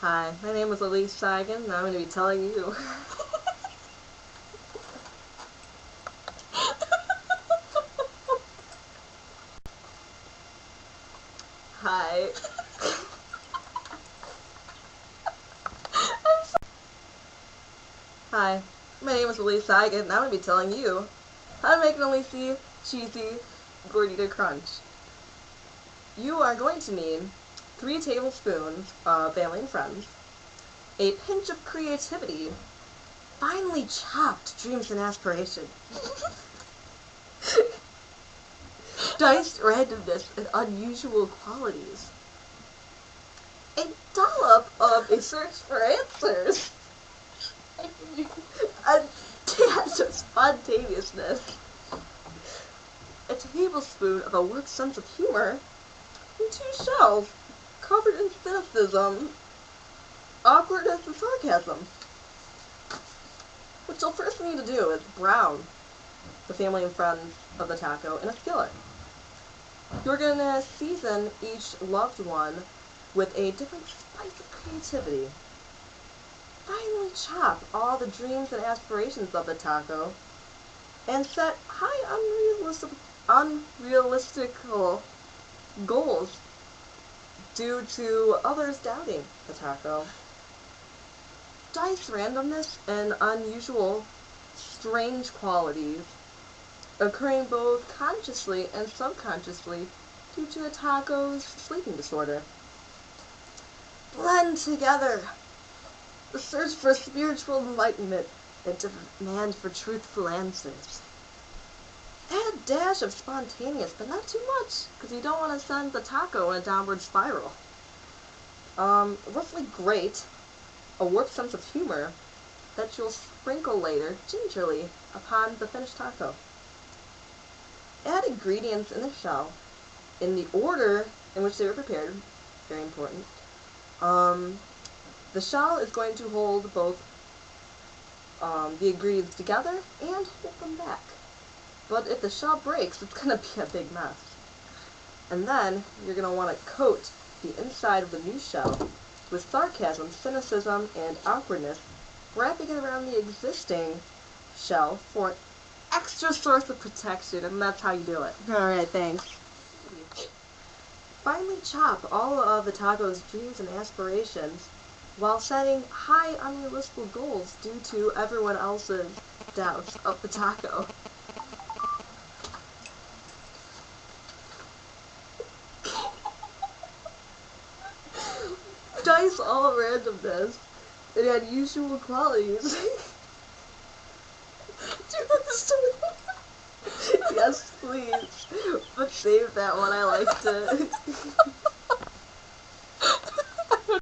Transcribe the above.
Hi, my name is Elise and I'm going to be telling you. Hi. Hi, my name is Elise and I'm going to be telling you how to make an Elisey cheesy Gordita crunch. You are going to need 3 tablespoons of family and friends, a pinch of creativity, finely chopped dreams and aspirations, diced randomness and unusual qualities, a dollop of a search for answers, a dash of spontaneousness, a tablespoon of a warped sense of humor, and 2 shells covered in cynicism, awkwardness, and sarcasm. What you'll first need to do is brown the family and friends of the taco in a skillet. You're going to season each loved one with a different spice of creativity. Finally chop all the dreams and aspirations of the taco and set high unrealistical goals due to others doubting the taco. Dice randomness and unusual, strange qualities occurring both consciously and subconsciously due to the taco's sleeping disorder. Blend together the search for spiritual enlightenment and demand for truthful answers. Add a dash of spontaneous, but not too much, because you don't want to send the taco in a downward spiral. Roughly grate a warped sense of humor that you'll sprinkle later, gingerly, upon the finished taco. Add ingredients in the shell in the order in which they were prepared, very important. The shell is going to hold both the ingredients together and hold them back. But if the shell breaks, it's going to be a big mess. And then you're going to want to coat the inside of the new shell with sarcasm, cynicism, and awkwardness, wrapping it around the existing shell for an extra source of protection, and that's how you do it. Alright, thanks. Finally chop all of the taco's dreams and aspirations while setting high unrealistic goals due to everyone else's doubts of the taco. Dice all randomness and unusual qualities. Yes, please. But save that one, I liked it.